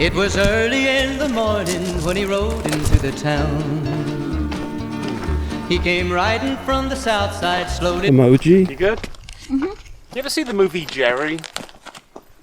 It was early in the morning when he rode into the town. He came riding from the south side slowly. Emoji. You good? Mm-hmm. You ever see the movie Gerry?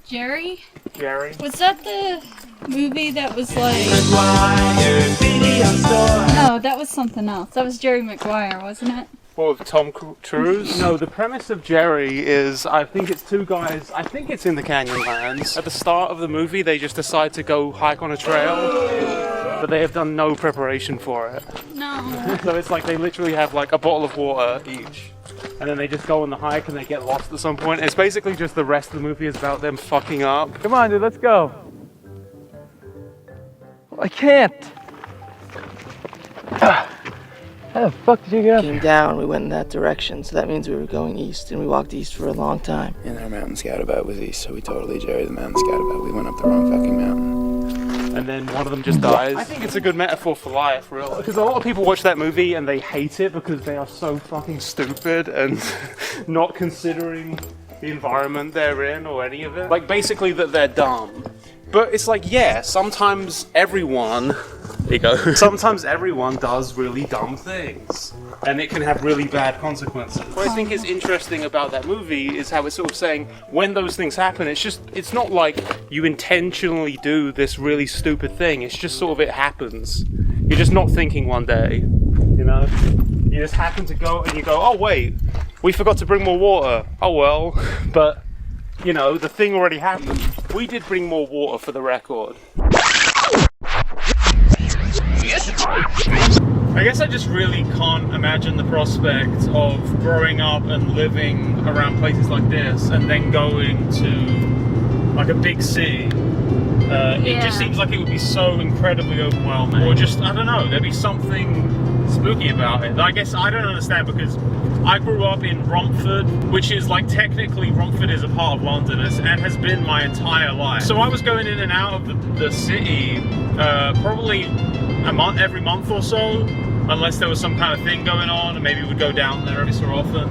Gerry? Gerry? Was that the movie that was like... Maguire's video store. No, that was something else. That was Jerry Maguire, wasn't it? Well, with Tom Cruise? No, the premise of Gerry is, I think it's two guys, I think it's in the Canyonlands. At the start of the movie, they just decide to go hike on a trail, but they have done no preparation for it. No. So it's like they literally have like a bottle of water each, and then they just go on the hike and they get lost at some point. It's basically just the rest of the movie is about them fucking up. Come on, dude, let's go. I can't. How the fuck did you get up? Came down, we went in that direction, so that means we were going east, and we walked east for a long time. And our mountain scout about was east, so we totally Jerry the mountain scout about. We went up the wrong fucking mountain. And then one of them just dies. I think it's a good metaphor for life, really. Because a lot of people watch that movie and they hate it because they are so fucking stupid and not considering the environment they're in or any of it. Like, basically that they're dumb. But it's like, yeah, sometimes everyone... There you go. Sometimes everyone does really dumb things, and it can have really bad consequences. What I think is interesting about that movie is how it's sort of saying when those things happen, it's not like you intentionally do this really stupid thing. It's just sort of it happens. You're just not thinking one day, you know? You just happen to go and you go, oh wait, we forgot to bring more water. Oh well, but you know, the thing already happened. We did bring more water for the record. I guess I just really can't imagine the prospect of growing up and living around places like this and then going to like a big city. It just seems like it would be so incredibly overwhelming. Or just, I don't know, there'd be something spooky about it. I guess I don't understand because I grew up in Romford, which is like technically Romford is a part of London and has been my entire life. So I was going in and out of the city probably every month or so, unless there was some kind of thing going on, and maybe we'd go down there every so often.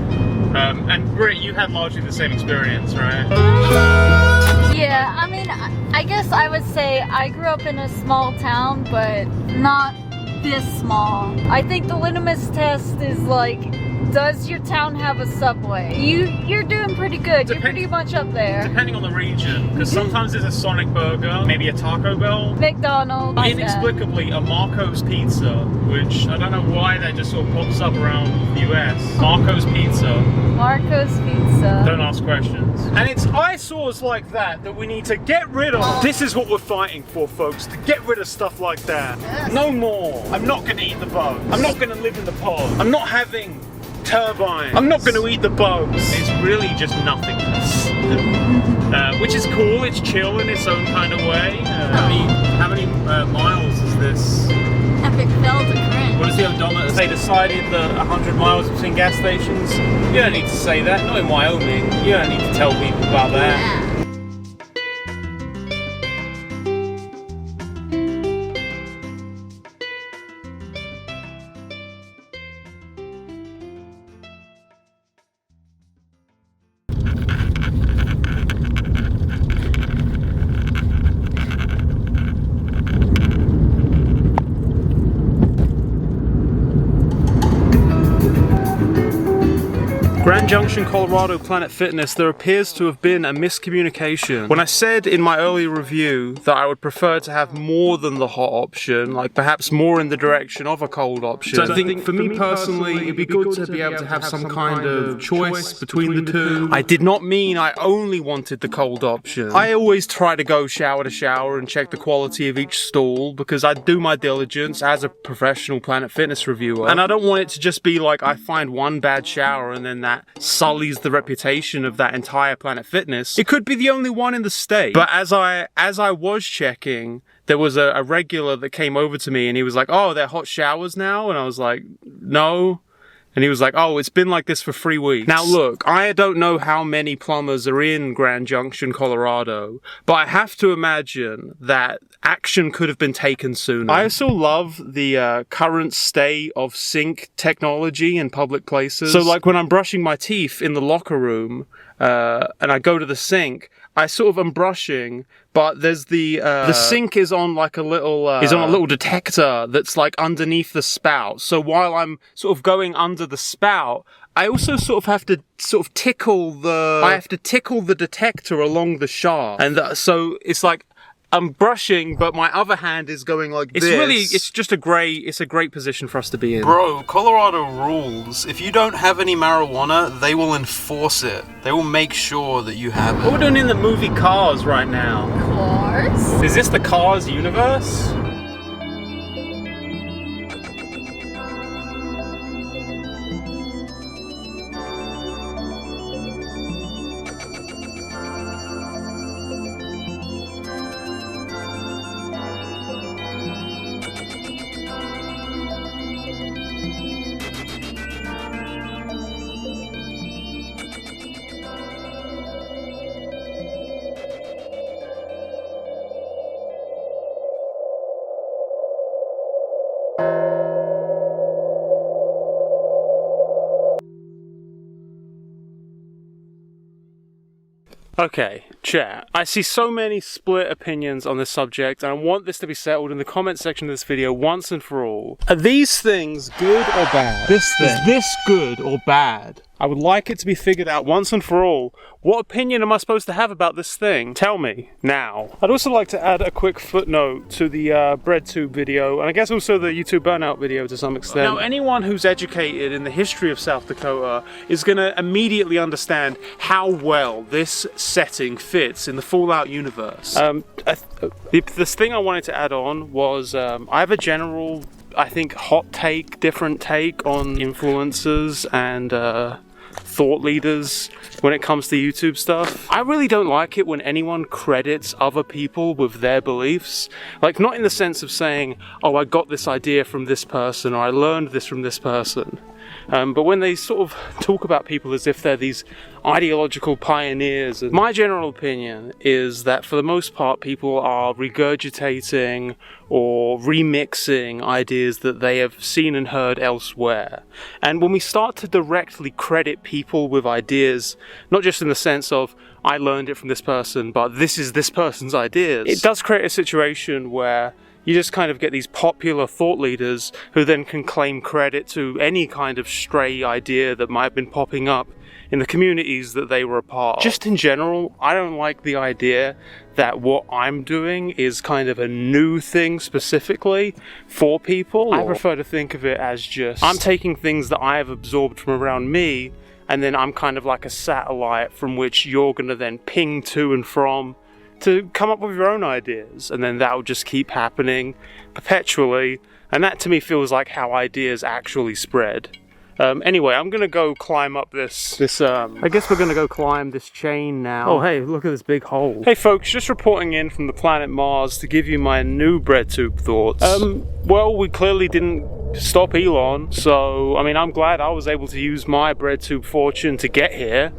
And Brit, you had largely the same experience, right? Yeah, I mean, I guess I would say I grew up in a small town, but not this small. I think the litmus test is like, does your town have a subway? You're doing pretty good. You're pretty much up there. Depending on the region, because sometimes there's a Sonic Burger, maybe a Taco Bell. McDonald's. Inexplicably, a Marco's Pizza, which I don't know why that just sort of pops up around the US. Marco's Pizza. Marco's Pizza. Don't ask questions. And it's eyesores like that we need to get rid of. This is what we're fighting for, folks, to get rid of stuff like that. Yes. No more. I'm not going to eat the bugs. I'm not going to live in the pod. I'm not having turbines. I'm not going to eat the bugs. It's really just nothingness. Which is cool, it's chill in its own kind of way. How many miles is this? Epic fail to cringe. What does the odometer say? Decided that 100 miles between gas stations? You don't need to say that, not in Wyoming. You don't need to tell people about that. Yeah. Grand Junction, Colorado Planet Fitness, there appears to have been a miscommunication. When I said in my earlier review that I would prefer to have more than the hot option, like perhaps more in the direction of a cold option. So I think for me personally, it'd be good to be able to have some kind of choice between the two. I did not mean I only wanted the cold option. I always try to go shower to shower and check the quality of each stall because I do my diligence as a professional Planet Fitness reviewer. And I don't want it to just be like I find one bad shower and then that sullies the reputation of that entire Planet Fitness. It could be the only one in the state. But as I was checking, there was a regular that came over to me and he was like, oh, they're hot showers now? And I was like, no. And he was like, oh, it's been like this for 3 weeks. Now look, I don't know how many plumbers are in Grand Junction, Colorado, but I have to imagine that action could have been taken sooner. I also love the current state of sink technology in public places. So like when I'm brushing my teeth in the locker room, and I go to the sink, I sort of am brushing, but there's the sink is on like a little detector that's like underneath the spout. So while I'm sort of going under the spout, I also sort of have to sort of tickle the detector along the shaft, and so it's like I'm brushing, but my other hand is going like this. It's a great position for us to be in. Bro, Colorado rules. If you don't have any marijuana, they will enforce it. They will make sure that you have it. What we're doing in the movie Cars right now. Cars? Is this the Cars universe? Okay, chat. I see so many split opinions on this subject, and I want this to be settled in the comment section of this video once and for all. Are these things good or bad? Is this good or bad? I would like it to be figured out once and for all. What opinion am I supposed to have about this thing? Tell me, now. I'd also like to add a quick footnote to the BreadTube video, and I guess also the YouTube Burnout video to some extent. Now, anyone who's educated in the history of South Dakota is going to immediately understand how well this setting fits in the Fallout universe. This thing I wanted to add on was, I have a general, I think, different take on influencers and thought leaders when it comes to YouTube stuff. I really don't like it when anyone credits other people with their beliefs. Like, not in the sense of saying, oh, I got this idea from this person, or I learned this from this person. But when they sort of talk about people as if they're these ideological pioneers, my general opinion is that for the most part people are regurgitating or remixing ideas that they have seen and heard elsewhere. And when we start to directly credit people with ideas, not just in the sense of I learned it from this person, but this is this person's ideas, it does create a situation where you just kind of get these popular thought leaders who then can claim credit to any kind of stray idea that might have been popping up in the communities that they were a part of. Just in general, I don't like the idea that what I'm doing is kind of a new thing specifically for people. I prefer to think of it as just, I'm taking things that I have absorbed from around me, and then I'm kind of like a satellite from which you're gonna then ping to and from to come up with your own ideas, and then that will just keep happening perpetually, and that to me feels like how ideas actually spread. Anyway, I'm gonna go climb up this I guess we're gonna go climb this chain now. Oh hey, look at this big hole. Hey folks, just reporting in from the planet Mars to give you my new BreadTube thoughts. Well, we clearly didn't stop Elon, so I mean, I'm glad I was able to use my BreadTube fortune to get here,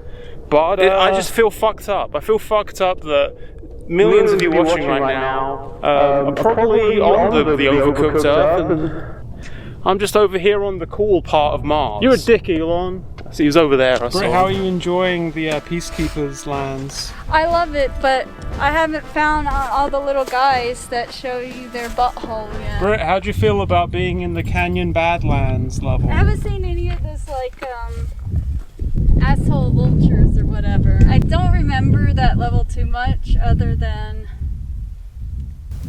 but I just feel fucked up. I feel fucked up that millions of you watching right now are probably on the overcooked Earth, and I'm just over here on the cool part of Mars. You're a dick, Elon. See, he was over there. I saw. How are you enjoying the Peacekeepers lands? I love it, but I haven't found all the little guys that show you their butthole yet. Britt, how'd you feel about being in the Canyon Badlands level? I haven't seen any of this, like, asshole vultures or whatever. I don't remember that level too much, other than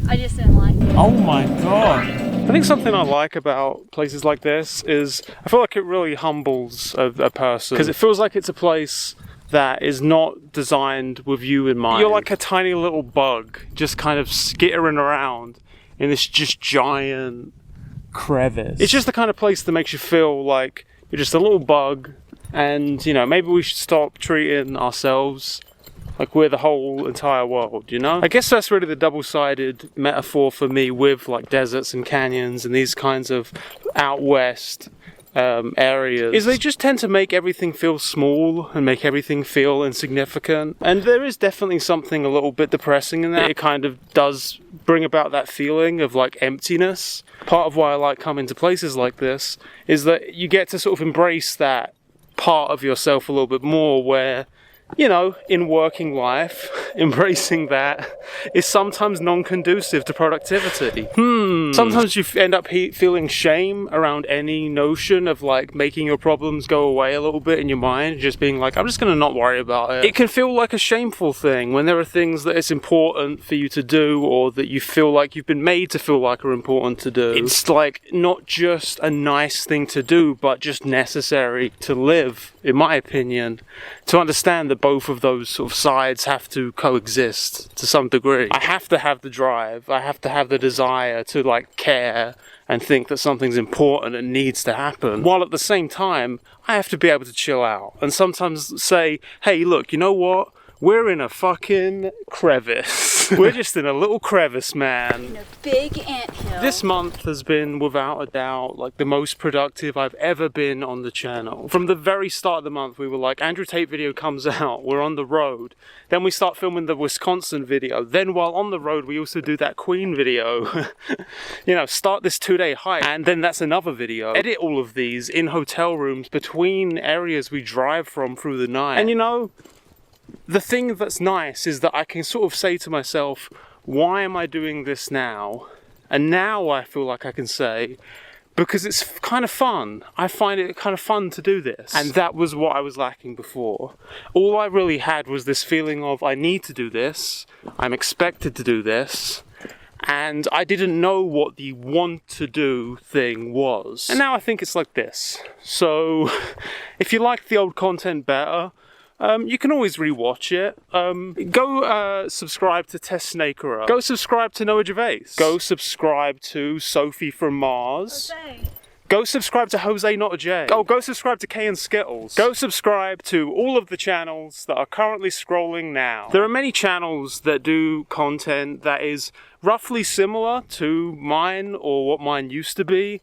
I just didn't like it. Oh my god. I think something I like about places like this is I feel like it really humbles a person, because it feels like it's a place that is not designed with you in mind. You're like a tiny little bug just kind of skittering around in this just giant crevice. It's just the kind of place that makes you feel like you're just a little bug, and you know, maybe we should stop treating ourselves like we're the whole entire world, you know? I guess that's really the double-sided metaphor for me with like deserts and canyons and these kinds of out west areas, is they just tend to make everything feel small and make everything feel insignificant. And there is definitely something a little bit depressing in that. It kind of does bring about that feeling of like emptiness. Part of why I like coming to places like this is that you get to sort of embrace that part of yourself a little bit more, where you know, in working life, embracing that is sometimes non-conducive to productivity. Sometimes you end up feeling shame around any notion of like making your problems go away a little bit in your mind, just being like, I'm just gonna not worry about it. It can feel like a shameful thing when there are things that it's important for you to do, or that you feel like you've been made to feel like are important to do. It's like not just a nice thing to do, but just necessary to live, in my opinion, to understand that both of those sort of sides have to coexist to some degree. I have to have the drive, I have to have the desire to like care and think that something's important and needs to happen, while at the same time I have to be able to chill out and sometimes say, hey look, you know what, we're in a fucking crevice. We're just in a little crevice, man. In a big anthill. This month has been, without a doubt, like the most productive I've ever been on the channel. From the very start of the month, we were like, Andrew Tate video comes out, we're on the road. Then we start filming the Wisconsin video. Then while on the road, we also do that Queen video. You know, start this 2-day hike. And then that's another video. Edit all of these in hotel rooms between areas we drive from through the night. And you know, the thing that's nice is that I can sort of say to myself, why am I doing this now? And now I feel like I can say, because it's kind of fun. I find it kind of fun to do this. And that was what I was lacking before. All I really had was this feeling of, I need to do this, I'm expected to do this, and I didn't know what the want to do thing was. And now I think it's like this. So, if you like the old content better, you can always rewatch it. Go subscribe to Tess Snakerer. Go subscribe to Noah Gervais. Go subscribe to Sophie from Mars. Jose. Go subscribe to Jose Not a J. Oh, go subscribe to Kay and Skittles. Go subscribe to all of the channels that are currently scrolling now. There are many channels that do content that is roughly similar to mine or what mine used to be.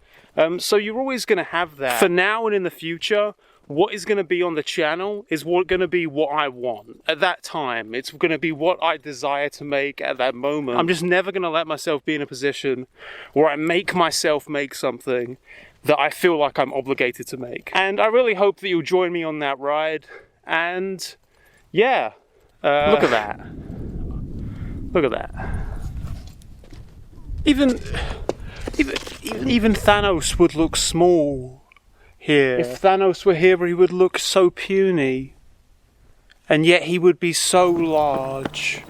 So you're always going to have that. For now and in the future, what is going to be on the channel is going to be what I want at that time. It's going to be what I desire to make at that moment. I'm just never going to let myself be in a position where I make myself make something that I feel like I'm obligated to make. And I really hope that you'll join me on that ride. And yeah, look at that. Look at that. Even Thanos would look small here. If Thanos were here, he would look so puny, and yet he would be so large.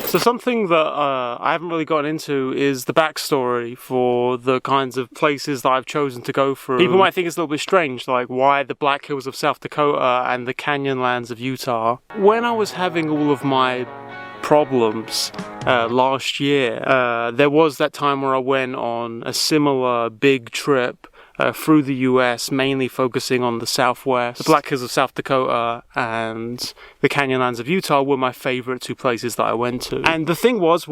So something that I haven't really gotten into is the backstory for the kinds of places that I've chosen to go through. People might think it's a little bit strange, like why the Black Hills of South Dakota and the Canyonlands of Utah. When I was having all of my problems last year, there was that time where I went on a similar big trip through the US, mainly focusing on the Southwest. The Black Hills of South Dakota and the Canyonlands of Utah were my favorite two places that I went to. And the thing was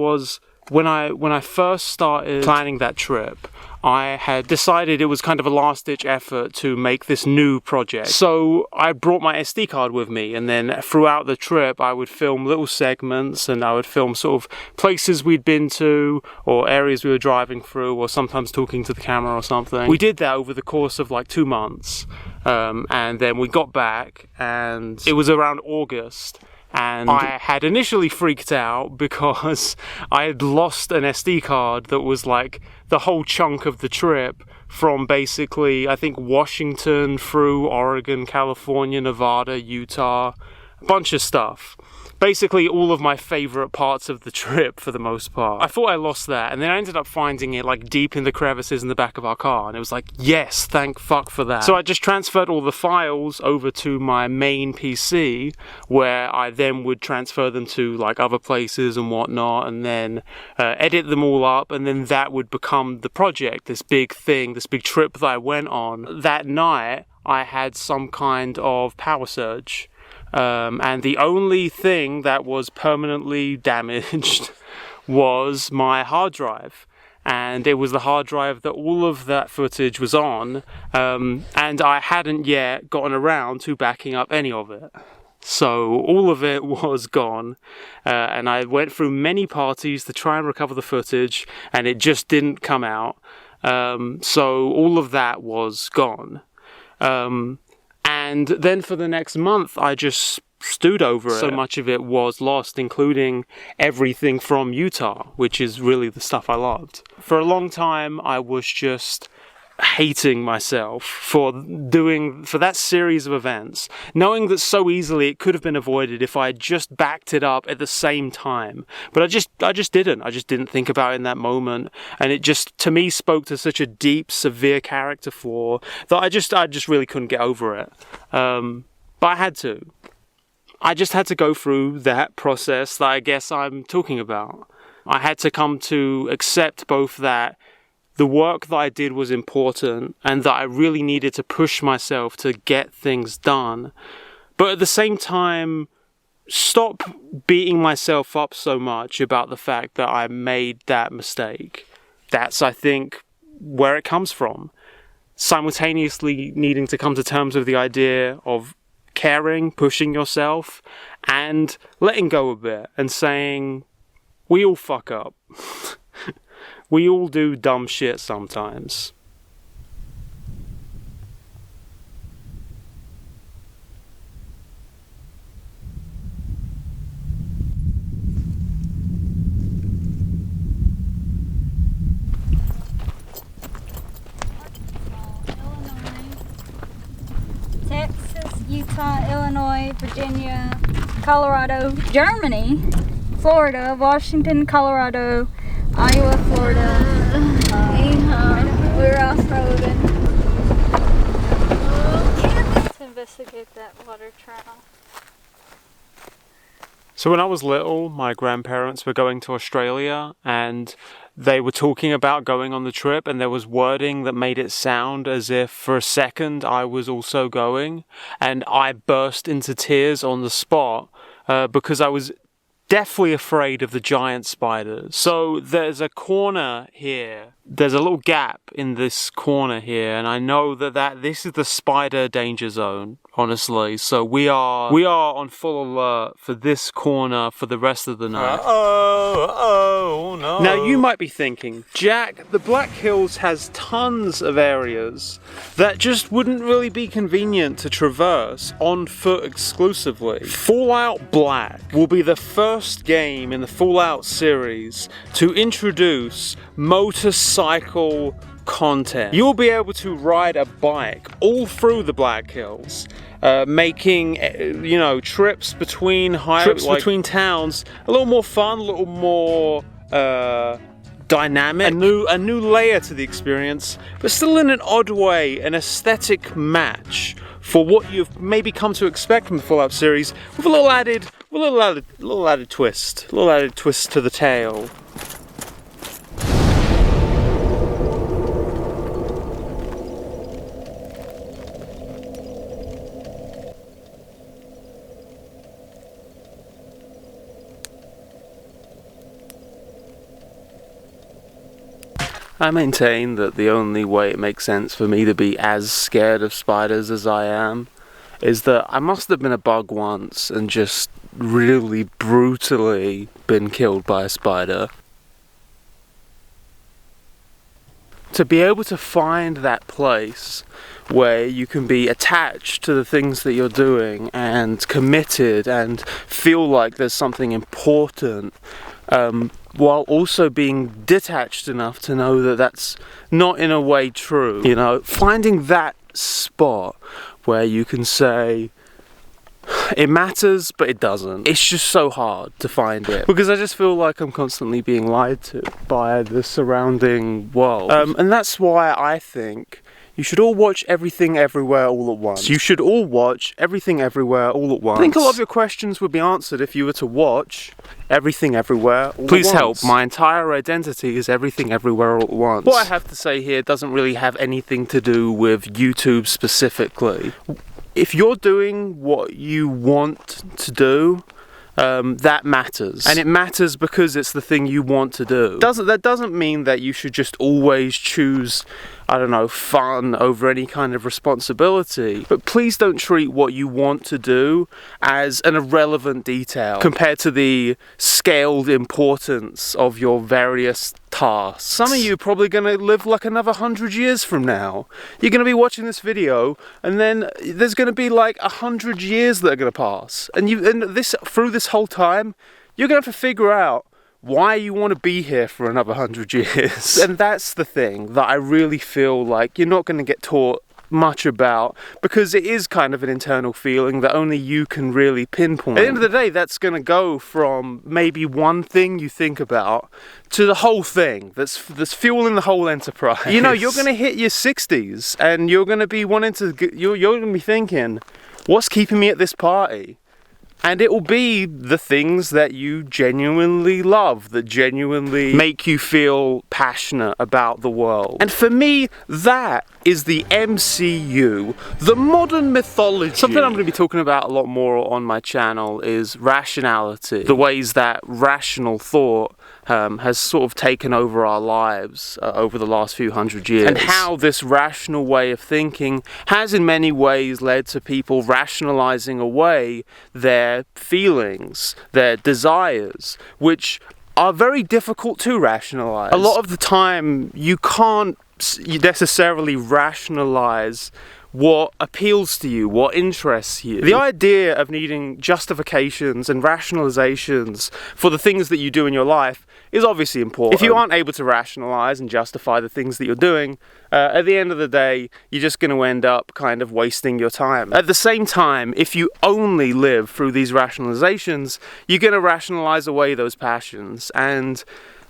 when I first started planning that trip, I had decided it was kind of a last-ditch effort to make this new project. So I brought my SD card with me, and then throughout the trip I would film little segments, and I would film sort of places we'd been to, or areas we were driving through, or sometimes talking to the camera or something. We did that over the course of like 2 months, and then we got back, and it was around August. And I had initially freaked out because I had lost an SD card that was like the whole chunk of the trip from basically, I think, Washington through Oregon, California, Nevada, Utah, a bunch of stuff. Basically all of my favorite parts of the trip for the most part. I thought I lost that, and then I ended up finding it like deep in the crevices in the back of our car, and it was like, yes, thank fuck for that. So I just transferred all the files over to my main PC, where I then would transfer them to like other places and whatnot, and then edit them all up, and then that would become the project, this big thing, this big trip that I went on. That night I had some kind of power surge. And the only thing that was permanently damaged was my hard drive. And it was the hard drive that all of that footage was on, and I hadn't yet gotten around to backing up any of it. So all of it was gone, and I went through many parties to try and recover the footage, and it just didn't come out. So all of that was gone. And then for the next month, I just stewed over it. So much of it was lost, including everything from Utah, which is really the stuff I loved. For a long time, I was just hating myself for that series of events, knowing that so easily it could have been avoided if I had just backed it up at the same time. But I just didn't think about it in that moment, and it just, to me, spoke to such a deep, severe character flaw that I just really couldn't get over it. But I had to. I just had to go through that process that I guess I'm talking about. I had to come to accept both that the work that I did was important and that I really needed to push myself to get things done. But at the same time, stop beating myself up so much about the fact that I made that mistake. That's, I think, where it comes from. Simultaneously needing to come to terms with the idea of caring, pushing yourself, and letting go a bit and saying, we all fuck up. We all do dumb shit sometimes. Texas, Utah, Illinois, Virginia, Colorado, Germany, Florida, Washington, Colorado, Iowa, Florida. We're off-roading. To investigate that water trail. So when I was little, my grandparents were going to Australia and they were talking about going on the trip, and there was wording that made it sound as if for a second I was also going, and I burst into tears on the spot because I was deathly afraid of the giant spiders. So there's a corner here. There's a little gap in this corner here, and I know that this is the spider danger zone, honestly. So we are on full alert for this corner for the rest of the night. Oh no. Now you might be thinking, Jack, the Black Hills has tons of areas that just wouldn't really be convenient to traverse on foot exclusively. Fallout Black will be the first game in the Fallout series to introduce motorcycle content. You'll be able to ride a bike all through the Black Hills, making trips between between towns a little more fun, a little more dynamic, a new layer to the experience, but still in an odd way, an aesthetic match for what you've maybe come to expect from the Fallout series, with a little added twist to the tale. I maintain that the only way it makes sense for me to be as scared of spiders as I am is that I must have been a bug once and just really brutally been killed by a spider. To be able to find that place where you can be attached to the things that you're doing and committed and feel like there's something important, while also being detached enough to know that that's not in a way true. You know, finding that spot where you can say, it matters, but it doesn't. It's just so hard to find it. Because I just feel like I'm constantly being lied to by the surrounding world. And that's why I think you should all watch Everything Everywhere All at Once. You should all watch Everything Everywhere All at Once. I think a lot of your questions would be answered if you were to watch Everything Everywhere All at Once. Please help. My entire identity is Everything Everywhere All at Once. What I have to say here doesn't really have anything to do with YouTube specifically. If you're doing what you want to do, that matters. And it matters because it's the thing you want to do. That doesn't mean that you should just always choose I don't know, fun over any kind of responsibility. But please don't treat what you want to do as an irrelevant detail compared to the scaled importance of your various tasks. Some of you are probably going to live like another 100 years from now. You're going to be watching this video, and then there's going to be like 100 years that are going to pass. And through this whole time, you're going to have to figure out why you want to be here for another 100 years. And that's the thing that I really feel like you're not going to get taught much about, because it is kind of an internal feeling that only you can really pinpoint. At the end of the day, that's going to go from maybe one thing you think about to the whole thing that's fueling the whole enterprise. You know, you're going to hit your 60s and you're going to be you're going to be thinking, what's keeping me at this party? And it will be the things that you genuinely love, that genuinely make you feel passionate about the world. And for me, that is the MCU, the modern mythology. Something I'm going to be talking about a lot more on my channel is rationality. The ways that rational thought has sort of taken over our lives over the last few hundred years. And how this rational way of thinking has in many ways led to people rationalizing away their feelings, their desires, which are very difficult to rationalize. A lot of the time, you can't necessarily rationalize what appeals to you, what interests you. The idea of needing justifications and rationalizations for the things that you do in your life is obviously important. If you aren't able to rationalize and justify the things that you're doing, at the end of the day, you're just going to end up kind of wasting your time. At the same time, if you only live through these rationalizations, you're going to rationalize away those passions. And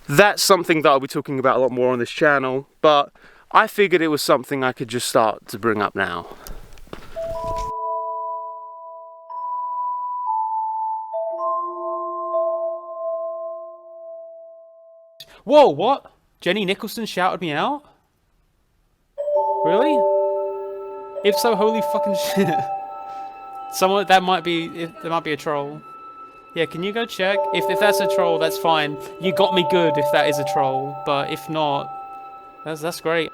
that's something that I'll be talking about a lot more on this channel, but I figured it was something I could just start to bring up now. Whoa, what? Jenny Nicholson shouted me out? Really? If so, holy fucking shit. Someone, there might be a troll. Yeah, can you go check? If that's a troll, that's fine. You got me good if that is a troll, but if not, that's great.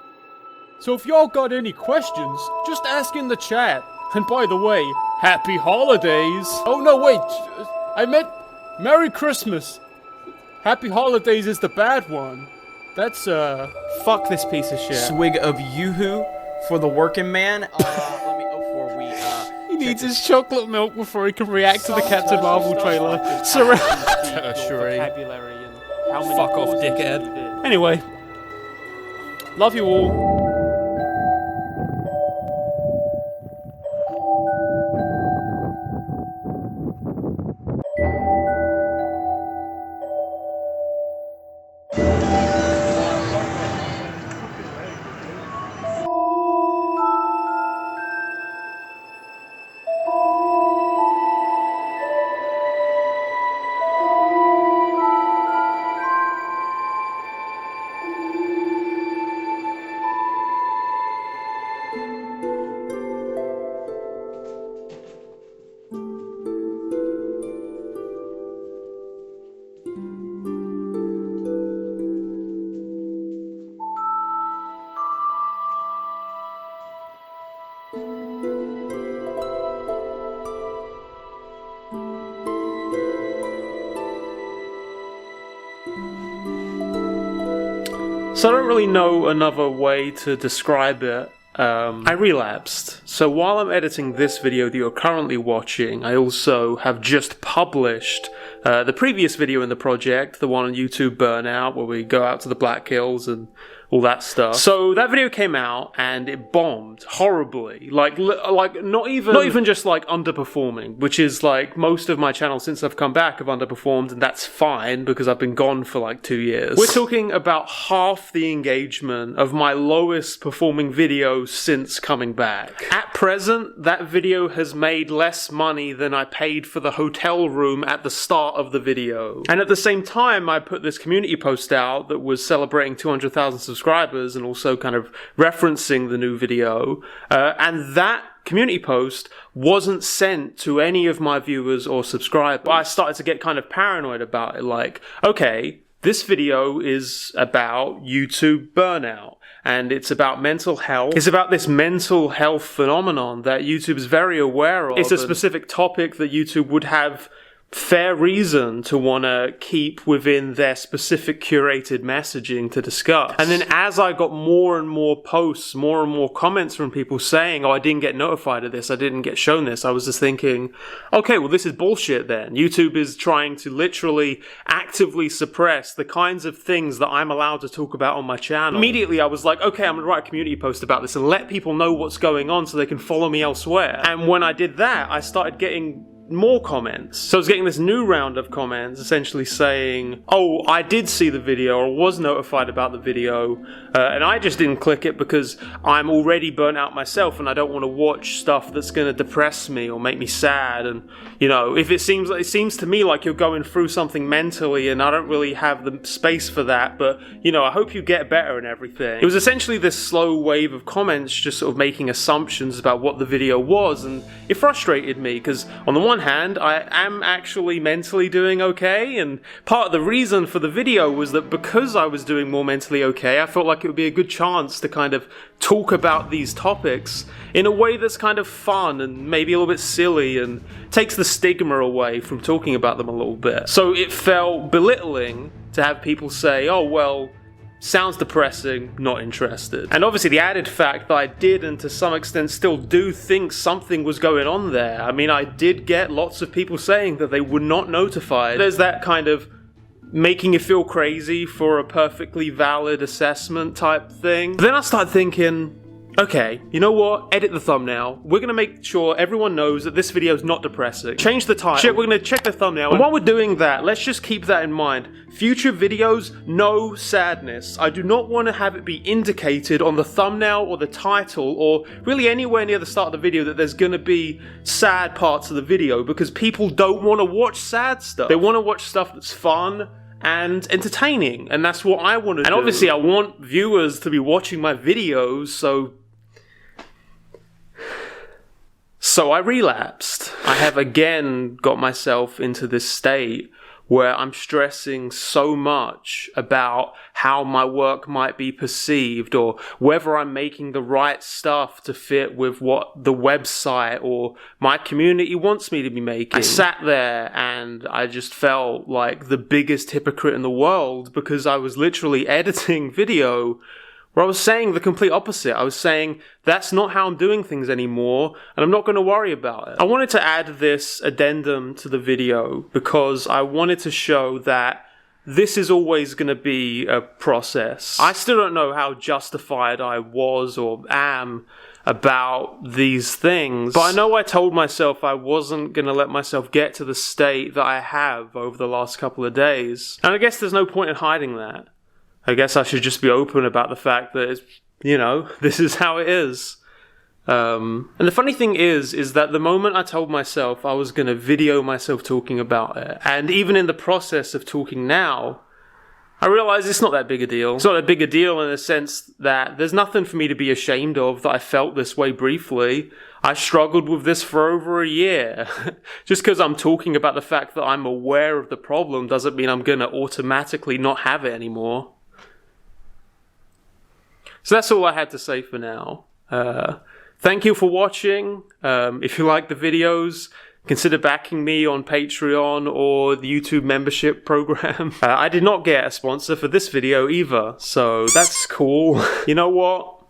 So if y'all got any questions, just ask in the chat. And by the way, happy holidays. Oh no, wait, I meant Merry Christmas. Happy holidays is the bad one. That's, fuck this piece of shit. Swig of Yoo-hoo for the working man. He needs his chocolate milk before he can react to the Captain Marvel trailer. Vocabulary and how many fuck off, dickhead. Anyway, love you all. So I don't really know another way to describe it. I relapsed. So while I'm editing this video that you're currently watching, I also have just published the previous video in the project, the one on YouTube, Burnout, where we go out to the Black Hills and all that stuff. So that video came out and it bombed horribly. Like not even just like underperforming, which is like most of my channel since I've come back have underperformed, and that's fine because I've been gone for like 2 years. We're talking about half the engagement of my lowest performing video since coming back. At present, that video has made less money than I paid for the hotel room at the start of the video. And at the same time, I put this community post out that was celebrating 200,000 subscribers and also kind of referencing the new video, and that community post wasn't sent to any of my viewers or subscribers. I started to get kind of paranoid about it, like, okay, This video is about YouTube burnout, and it's about mental health. It's about this mental health phenomenon that YouTube is very aware of. It's a specific topic that YouTube would have fair reason to want to keep within their specific curated messaging to discuss. And then as I got more and more posts, more and more comments from people saying, oh, I didn't get notified of this, I didn't get shown this, I was just thinking, okay, well, this is bullshit then. YouTube is trying to literally actively suppress the kinds of things that I'm allowed to talk about on my channel. Immediately I was like, okay, I'm gonna write a community post about this and let people know what's going on so they can follow me elsewhere. And when I did that, I started getting more comments. So I was getting this new round of comments essentially saying, oh, I did see the video or was notified about the video and I just didn't click it because I'm already burnt out myself and I don't want to watch stuff that's going to depress me or make me sad. And you know, if it seems to me like you're going through something mentally and I don't really have the space for that, but you know, I hope you get better and everything. It was essentially this slow wave of comments just sort of making assumptions about what the video was, and it frustrated me because on the one hand, I am actually mentally doing okay, and part of the reason for the video was that because I was doing more mentally okay, I felt like it would be a good chance to kind of talk about these topics in a way that's kind of fun and maybe a little bit silly and takes the stigma away from talking about them a little bit. So it felt belittling to have people say, oh well, sounds depressing, not interested. And obviously the added fact that I did and to some extent still do think something was going on there. I mean, I did get lots of people saying that they were not notified. There's that kind of making you feel crazy for a perfectly valid assessment type thing. But then I started thinking, okay, you know what? Edit the thumbnail. We're gonna make sure everyone knows that this video is not depressing. Change the title. Shit, we're gonna check the thumbnail. And while we're doing that, let's just keep that in mind. Future videos, no sadness. I do not want to have it be indicated on the thumbnail or the title or really anywhere near the start of the video that there's gonna be sad parts of the video, because people don't want to watch sad stuff. They want to watch stuff that's fun and entertaining, and that's what I want to do. And obviously I want viewers to be watching my videos, so I relapsed. I have again got myself into this state where I'm stressing so much about how my work might be perceived or whether I'm making the right stuff to fit with what the website or my community wants me to be making. I sat there and I just felt like the biggest hypocrite in the world because I was literally editing video where I was saying the complete opposite. I was saying, that's not how I'm doing things anymore, and I'm not going to worry about it. I wanted to add this addendum to the video because I wanted to show that this is always going to be a process. I still don't know how justified I was or am about these things, but I know I told myself I wasn't going to let myself get to the state that I have over the last couple of days. And I guess there's no point in hiding that. I guess I should just be open about the fact that it's, you know, this is how it is. And the funny thing is that the moment I told myself I was going to video myself talking about it, and even in the process of talking now, I realized it's not that big a deal. It's not that big a deal in the sense that there's nothing for me to be ashamed of that I felt this way briefly. I struggled with this for over a year. Just because I'm talking about the fact that I'm aware of the problem doesn't mean I'm going to automatically not have it anymore. So that's all I had to say for now. Thank you for watching. If you like the videos, consider backing me on Patreon or the YouTube membership program. I did not get a sponsor for this video either, so that's cool. You know what?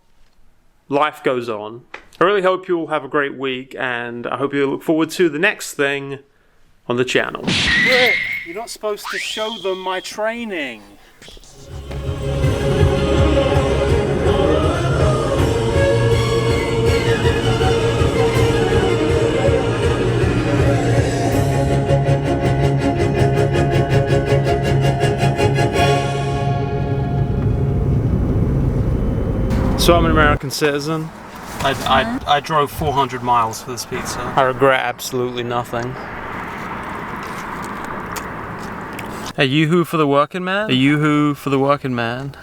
Life goes on. I really hope you all have a great week, and I hope you look forward to the next thing on the channel. Brit, you're not supposed to show them my training. So I'm an American citizen. I drove 400 miles for this pizza. I regret absolutely nothing. A yoo-hoo for the working man? A yoo-hoo for the working man.